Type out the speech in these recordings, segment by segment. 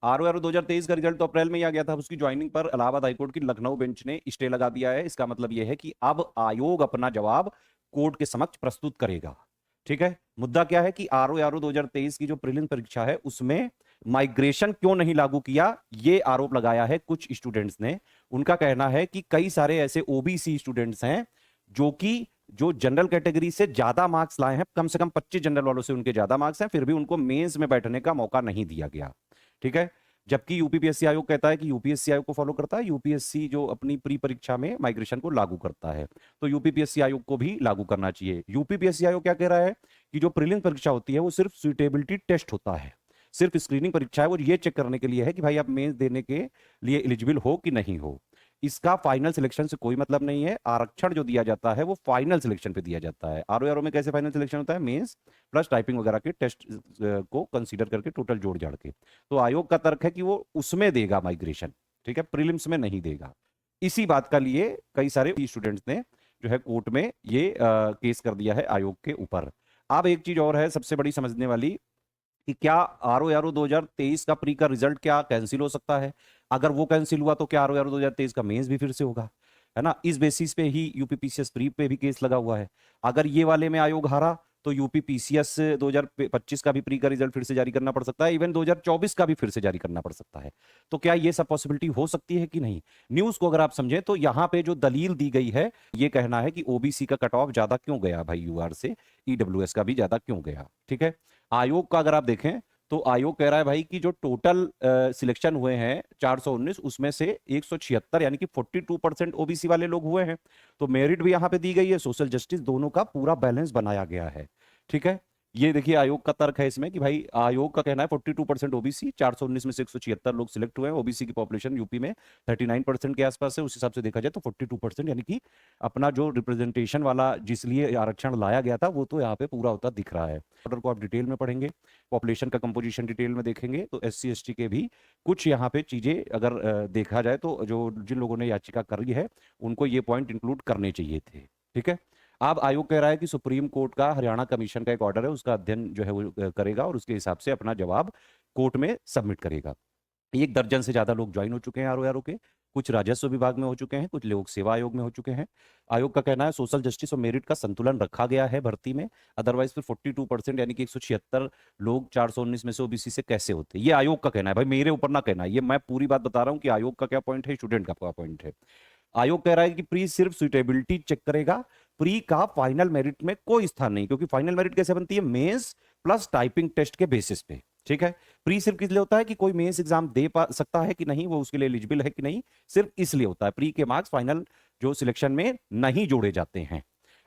RORO 2023 का result तो अप्रैल में ही आ गया था। उसकी ज्वाइनिंग पर इलाहाबाद हाईकोर्ट की लखनऊ बेंच ने स्टे लगा दिया है। इसका मतलब यह है कि अब आयोग अपना जवाब कोर्ट के समक्ष प्रस्तुत करेगा। ठीक है, मुद्दा क्या है कि RORO 2023 की जो प्रीलिम परीक्षा है उसमें माइग्रेशन क्यों नहीं लागू किया, ये आरोप लगाया है कुछ स्टूडेंट्स ने। उनका कहना है कि कई सारे ऐसे ओबीसी स्टूडेंट्स हैं जो कि जो जनरल कैटेगरी से ज्यादा मार्क्स लाए हैं, कम से कम 25 जनरल वालों से उनके ज्यादा मार्क्स हैं, फिर भी उनको मेंस में बैठने का मौका नहीं दिया गया। ठीक है, जबकि यूपीपीएससी आयोग कहता है कि यूपीएससी आयोग को फॉलो करता है, यूपीएससी जो अपनी प्री परीक्षा में माइग्रेशन को लागू करता है, तो यूपीपीएससी आयोग को भी लागू करना चाहिए। यूपीपीएससी आयोग क्या कह रहा है कि जो प्रीलिम परीक्षा होती है वो सिर्फ सुइटेबिलिटी टेस्ट होता है, सिर्फ स्क्रीनिंग परीक्षा है, वो ये चेक करने के लिए है कि भाई आप मेंस देने के लिए एलिजिबल हो कि नहीं हो। इसका फाइनल सिलेक्शन से कोई मतलब नहीं है। आरक्षण जो दिया जाता है वो फाइनल सिलेक्शन पे दिया जाता है। RORO में कैसे फाइनल सिलेक्शन होता है, मेंस प्लस टाइपिंग वगैरह के टेस्ट को कंसीडर करके टोटल जोड़ जाड़ के। तो आयोग का तर्क है कि वो उसमें देगा माइग्रेशन, ठीक है, प्रीलिम्स में नहीं देगा। इसी बात का लिए कई सारे स्टूडेंट्स ने जो है कोर्ट में ये केस कर दिया है आयोग के ऊपर। अब एक चीज और है सबसे बड़ी समझने वाली, कि क्या RORO 2023 का प्री का रिजल्ट क्या कैंसिल हो सकता है। अगर वो कैंसिल हुआ तो क्या RORO 2023 का मेंस भी फिर से होगा, है ना। इस बेसिस पे ही यूपीपीसीएस प्री पे भी केस लगा हुआ है। अगर ये वाले में आयोग हारा तो यूपीपीसीएस 2025 का भी प्री का रिजल्ट फिर से जारी करना पड़ सकता है, इवन 2024 का भी फिर से जारी करना पड़ सकता है। तो क्या ये सब पॉसिबिलिटी हो सकती है कि नहीं। न्यूज को अगर आप समझें तो यहाँ पे जो दलील दी गई है ये कहना है कि ओबीसी का कट ऑफ ज्यादा क्यों गया भाई यूआर से, ईडब्ल्यूएस का भी ज्यादा क्यों गया। ठीक है, आयोग का अगर आप देखें तो आयोग कह रहा है भाई कि जो टोटल सिलेक्शन हुए हैं 419 उसमें से 176 यानी कि 42% ओबीसी वाले लोग हुए हैं। तो मेरिट भी यहां पे दी गई है, सोशल जस्टिस, दोनों का पूरा बैलेंस बनाया गया है। ठीक है, ये देखिए आयोग का तर्क है इसमें कि भाई आयोग का कहना है 42% ओबीसी, 419 में से 176 लोग सिलेक्ट हुए हैं। ओबीसी की पॉपुलेशन यूपी में 39% के आसपास है। उस हिसाब से देखा जाए तो 42% यानी कि अपना जो रिप्रेजेंटेशन वाला जिस लिए आरक्षण लाया गया था वो तो यहाँ पे पूरा होता दिख रहा है। ऑर्डर को आप डिटेल में पढ़ेंगे, पॉपुलेशन का कंपोजिशन डिटेल में देखेंगे तो SC ST के भी कुछ यहाँ पे चीजें अगर देखा जाए तो जो जिन लोगों ने याचिका करी है उनको ये पॉइंट इंक्लूड करने चाहिए थे। ठीक है, अब आयोग कह रहा है कि सुप्रीम कोर्ट का हरियाणा कमीशन का एक ऑर्डर है उसका अध्ययन जो है वो करेगा और उसके हिसाब से अपना जवाब कोर्ट में सबमिट करेगा। 1 दर्जन से ज्यादा लोग ज्वाइन हो चुके हैं RORO के, कुछ राजस्व विभाग में हो चुके हैं, कुछ लोक सेवा आयोग में हो चुके हैं। आयोग का कहना है सोशल जस्टिस और मेरिट का संतुलन रखा गया है भर्ती में, अदरवाइज फिर 42% यानी कि 176 लोग 419 में से ओबीसी से कैसे होते, ये आयोग का कहना है। भाई मेरे ऊपर ना कहना है, ये मैं पूरी बात बता रहा हूं कि आयोग का क्या पॉइंट है, स्टूडेंट का क्या पॉइंट है। आयोग कह रहा है कि प्री सिर्फ सुइटेबिलिटी चेक करेगा, प्री का फाइनल मेरिट में कोई स्थान नहीं, क्योंकि फाइनल मेरिट कैसे बनती है, मेंस प्लस टाइपिंग टेस्ट के बेसिस पे। ठीक है, प्री सिर्फ किस लिए होता है कि कोई मेंस एग्जाम दे पा सकता है कि नहीं, वो उसके लिए एलिजिबल है कि नहीं, सिर्फ इसलिए होता है। प्री के मार्क्स फाइनल जो सिलेक्शन में नहीं जोड़े जाते हैं।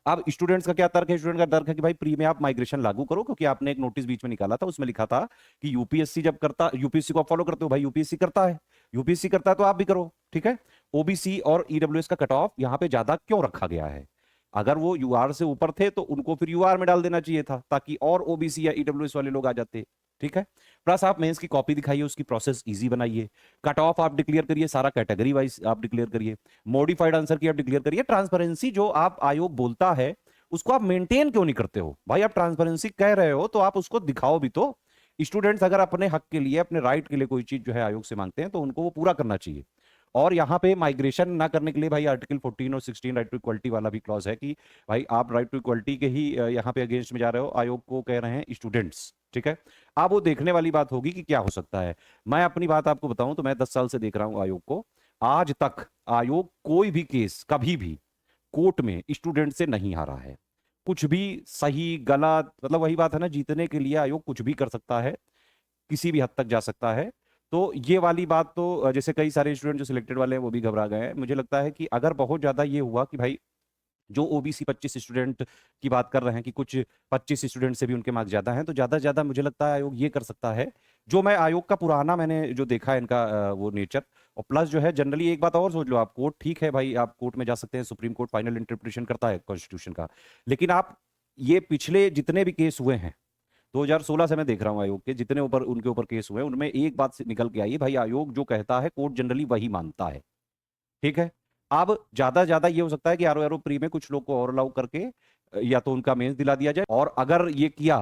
अब स्टूडेंट्स का क्या तर्क है, स्टूडेंट का तर्क है कि भाई प्री में आप माइग्रेशन लागू करो, क्योंकि आपने एक नोटिस बीच में निकाला था उसमें लिखा था कि यूपीएससी जब करता, यूपीएससी को आप फॉलो करते हो, भाई यूपीएससी करता है, यूपीएससी करता है तो आप भी करो। ठीक है, ओबीसी और ईडब्ल्यूएस का कट ऑफ यहां पे ज्यादा क्यों रखा गया है। अगर वो यूआर से ऊपर थे तो उनको फिर यूआर में डाल देना चाहिए था ताकि और ओबीसी या ईडब्ल्यूएस वाले लोग आ जाते। ठीक है, प्लस आप मेंस की कॉपी दिखाइए, उसकी प्रोसेस इजी बनाइए, कट ऑफ आप डिक्लेयर करिए, सारा कैटेगरी वाइज आप डिक्लेयर करिए, मॉडिफाइड आंसर की आप डिक्लेयर करिए। ट्रांसपेरेंसी जो आप आयोग बोलता है उसको आप मेंटेन क्यों नहीं करते हो भाई। आप ट्रांसपेरेंसी कह रहे हो तो आप उसको दिखाओ भी तो। स्टूडेंट्स अगर अपने हक के लिए, अपने राइट के लिए कोई चीज जो है आयोग से मांगते हैं तो उनको वो पूरा करना चाहिए। और यहाँ पे माइग्रेशन ना करने के लिए भाई आर्टिकल 14 और 16 राइट टू इक्वलिटी वाला भी क्लॉज है कि भाई आप राइट टू इक्वलिटी के ही यहाँ पे अगेंस्ट में जा रहे हो, आयोग को कह रहे हैं स्टूडेंट्स। ठीक है, अब वो देखने वाली बात होगी कि क्या हो सकता है। मैं अपनी बात आपको बताऊं तो मैं 10 साल से देख रहा हूं आयोग को, आज तक आयोग कोई भी केस कभी भी कोर्ट में स्टूडेंट से नहीं हारा है। कुछ भी सही गलत, मतलब वही बात है ना, जीतने के लिए आयोग कुछ भी कर सकता है, किसी भी हद तक जा सकता है। तो ये वाली बात तो जैसे कई सारे स्टूडेंट जो सिलेक्टेड वाले हैं वो भी घबरा गए हैं। मुझे लगता है कि अगर बहुत ज्यादा ये हुआ कि भाई जो ओबीसी 25 स्टूडेंट की बात कर रहे हैं कि कुछ 25 स्टूडेंट से भी उनके मार्क्स ज्यादा हैं, तो ज्यादा से ज्यादा मुझे लगता है आयोग ये कर सकता है। जो मैं आयोग का पुराना मैंने जो देखा है इनका वो नेचर, और प्लस जो है जनरली एक बात और सोच लो आप, कोर्ट ठीक है भाई, आप कोर्ट में जा सकते हैं, सुप्रीम कोर्ट फाइनल इंटरप्रिटेशन करता है कॉन्स्टिट्यूशन का, लेकिन आप ये पिछले जितने भी केस हुए हैं 2016 से मैं देख रहा हूं आयोग के जितने ऊपर उनके ऊपर केस हुए हैं, उनमें एक बात से निकल के आई है भाई, आयोग जो कहता है कोर्ट जनरली वही मानता है। ठीक है, अब ज्यादा ज्यादा ये हो सकता है कि RORO प्री में कुछ लोग को और अलाउ करके या तो उनका मेंस दिला दिया जाए, और अगर ये किया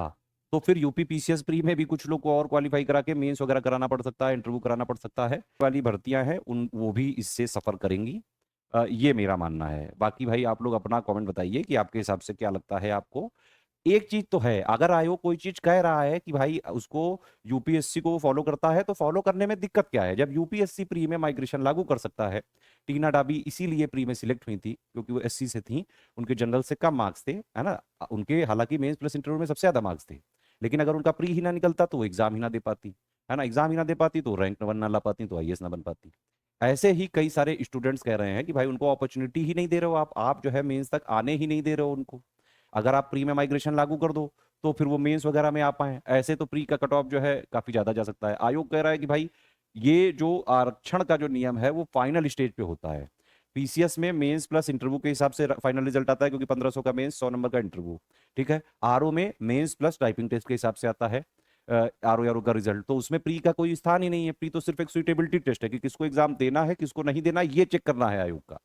तो फिर यूपी पीसीएस प्री में भी कुछ लोग को और क्वालिफाई करा के मेंस वगैरह कराना पड़ सकता है, इंटरव्यू कराना पड़ सकता है। वाली भर्तियां हैं उन वो भी इससे सफर करेंगी। ये मेरा मानना है। बाकी भाई आप लोग अपना कमेंट बताइए कि आपके हिसाब से क्या लगता है आपको। एक चीज तो है, अगर आयोग कोई चीज कह रहा है कि भाई उसको यूपीएससी को फॉलो करता है तो फॉलो करने में दिक्कत क्या है, जब यूपीएससी प्री में माइग्रेशन लागू कर सकता है। टीना डाबी इसीलिए प्री में सिलेक्ट हुई थी क्योंकि वो एससी से थी, उनके जनरल से कम मार्क्स थे, है ना। उनके हालांकि मेंस प्लस इंटरव्यू में सबसे ज्यादा मार्क्स थे, लेकिन अगर उनका प्री ही ना निकलता तो वो एग्जाम ही ना दे पाती, है ना। एग्जाम ही ना दे पाती तो रैंक वन ना ला पाती, तो आईएएस ना बन पाती। ऐसे ही कई सारे स्टूडेंट्स कह रहे हैं कि भाई उनको अपॉर्चुनिटी ही नहीं दे रहे हो, आप जो है मेंस तक आने ही नहीं दे रहे हो उनको। अगर आप प्री में माइग्रेशन लागू कर दो तो फिर वो मेंस वगैरह में आ पाए, ऐसे तो प्री का कट ऑफ जो है काफी ज्यादा जा सकता है। आयोग कह रहा है कि भाई ये जो आरक्षण का जो नियम है वो फाइनल स्टेज पे होता है। पीसीएस में मेंस प्लस इंटरव्यू के हिसाब से फाइनल रिजल्ट आता है, क्योंकि 1500 का मेंस, 100 नंबर का इंटरव्यू। ठीक है। आरओ में मेंस प्लस टाइपिंग टेस्ट के हिसाब से आता है आरओ यारो का रिजल्ट। तो उसमें प्री का कोई स्थान ही नहीं है, प्री तो सिर्फ एक सुइटेबिलिटी टेस्ट है कि किसको एग्जाम देना है किसको नहीं देना, ये चेक करना है आयोग का।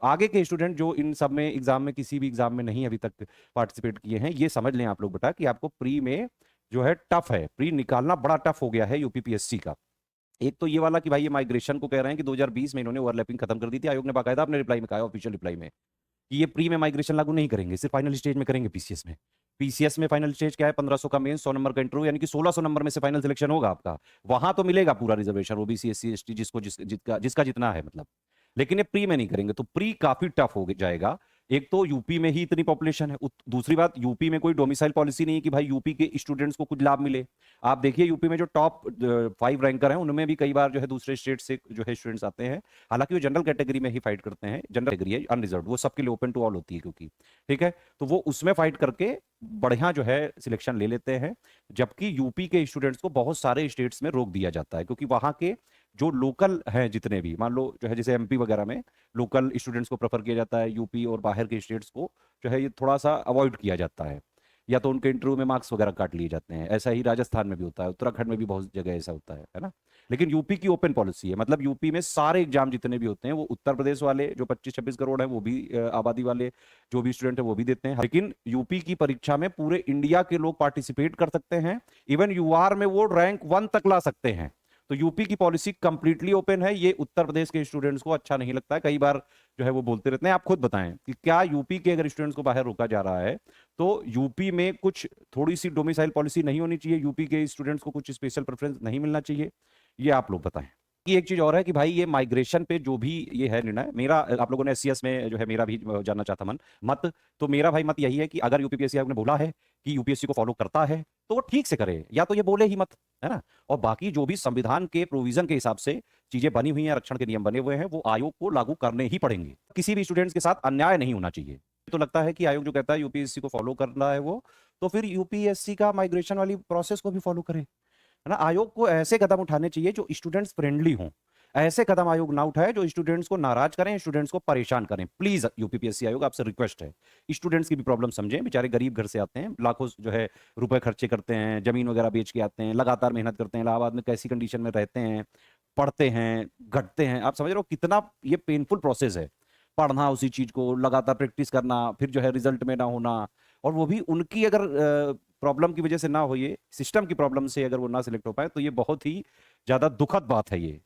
आगे के स्टूडेंट जो इन सब में एग्जाम में किसी भी एग्जाम में नहीं अभी तक पार्टिसिपेट किए हैं, ये समझ लें आप लोग बेटा कि आपको प्री में जो है टफ है, प्री निकालना बड़ा टफ हो गया है यूपीपीएससी का। एक तो ये वाला कि भाई ये माइग्रेशन को कह रहे हैं कि 2020 में इन्होंने ओवरलैपिंग खत्म कर दी थी। आयोग ने बाकायदा अपने रिप्लाई में कहा, ऑफिशियल रिप्लाई में, कि ये प्री में माइग्रेशन लागू नहीं करेंगे, सिर्फ फाइनल स्टेज में करेंगे पीसीएस में। पीसीएस में फाइनल स्टेज क्या है, 1500 का मेंस, 100 नंबर का इंटरव्यू, यानी कि 1600 नंबर में से फाइनल सिलेक्शन होगा आपका। वहां तो मिलेगा पूरा रिजर्वेशन, ओबीसी एससी एसटी जिसको जिसका जितना है मतलब। लेकिन ये प्री में नहीं करेंगे तो प्री काफी टफ हो जाएगा। एक तो यूपी में ही इतनी पॉपुलेशन है, दूसरी बात यूपी में कोई डोमिसाइल पॉलिसी नहीं है कि भाई यूपी के स्टूडेंट्स को कुछ लाभ मिले। आप देखिए यूपी में जो टॉप 5 रैंकर हैं उनमें भी कई बार जो है दूसरे स्टेट से जो है स्टूडेंट्स आते हैं। हालांकि वो जनरल कैटेगरी में ही फाइट करते हैं, जनरल कैटेगरी है अनरिजर्व, वो सबके लिए ओपन टू ऑल होती है क्योंकि, ठीक है, तो वो उसमें फाइट करके बढ़िया जो है सिलेक्शन ले लेते हैं। जबकि यूपी के स्टूडेंट्स को बहुत सारे स्टेट्स में रोक दिया जाता है, क्योंकि वहां के जो लोकल हैं जितने भी, मान लो जो है जैसे एमपी वगैरह में लोकल स्टूडेंट्स को प्रेफर किया जाता है, यूपी और बाहर के स्टेट्स को जो है ये थोड़ा सा अवॉइड किया जाता है, या तो उनके इंटरव्यू में मार्क्स वगैरह काट लिए जाते हैं। ऐसा ही राजस्थान में भी होता है, उत्तराखंड में भी बहुत जगह ऐसा होता है ना। लेकिन यूपी की ओपन पॉलिसी है, मतलब यूपी में सारे एग्जाम जितने भी होते हैं वो उत्तर प्रदेश वाले जो 25-26 करोड़ है वो भी आबादी वाले जो भी स्टूडेंट है वो भी देते हैं। लेकिन यूपी की परीक्षा में पूरे इंडिया के लोग पार्टिसिपेट कर सकते हैं, इवन यूआर में वो रैंक 1 तक ला सकते हैं। तो यूपी की पॉलिसी कंप्लीटली ओपन है, ये उत्तर प्रदेश के स्टूडेंट्स को अच्छा नहीं लगता है। कई बार जो है वो बोलते रहते हैं। आप खुद बताएं कि क्या यूपी के अगर स्टूडेंट्स को बाहर रोका जा रहा है तो यूपी में कुछ थोड़ी सी डोमिसाइल पॉलिसी नहीं होनी चाहिए, यूपी के स्टूडेंट्स को कुछ स्पेशल प्रेफरेंस नहीं मिलना चाहिए, ये आप लोग बताएं। कि एक चीज और है कि भाई ये माइग्रेशन पे जो भी ये है निर्णय, मेरा, आप लोगों ने एससीएस में जो है मेरा भी जानना चाहता मन मत, तो मेरा भाई मत यही है कि अगर यूपीपीएससी आयोग ने बोला है कि यूपीएससी को फॉलो करता है तो वो ठीक से करे, या तो ये बोले ही मत, है ना। और बाकी जो भी संविधान के प्रोविजन के हिसाब से चीजें बनी हुई हैं, आरक्षण के नियम बने हुए हैं, वो आयोग को लागू करने ही पड़ेंगे। किसी भी स्टूडेंट्स के साथ अन्याय नहीं होना चाहिए। तो लगता है कि आयोग जो कहता है यूपीएससी को फॉलो करना है वो, तो फिर यूपीएससी का माइग्रेशन वाली प्रोसेस को भी फॉलो करे, है ना। आयोग को ऐसे कदम उठाने चाहिए जो स्टूडेंट्स फ्रेंडली हों। ऐसे कदम आयोग ना उठाए जो स्टूडेंट्स को नाराज करें, स्टूडेंट्स को परेशान करें। प्लीज यूपीपीएससी आयोग आपसे रिक्वेस्ट है, स्टूडेंट्स की भी प्रॉब्लम समझें। बेचारे गरीब घर से आते हैं, लाखों जो है रुपए खर्चे करते हैं, जमीन वगैरह बेच के आते हैं, लगातार मेहनत करते हैं, इलाहाबाद में कैसी कंडीशन में रहते हैं, पढ़ते हैं, घटते हैं। आप समझ रहे हो कितना ये पेनफुल प्रोसेस है, पढ़ना उसी चीज को लगातार प्रैक्टिस करना, फिर जो है रिजल्ट में ना होना, और वो भी उनकी अगर प्रॉब्लम की वजह से ना हो, ये सिस्टम की प्रॉब्लम से अगर वो ना सिलेक्ट हो पाए तो ये बहुत ही ज्यादा दुखद बात है ये।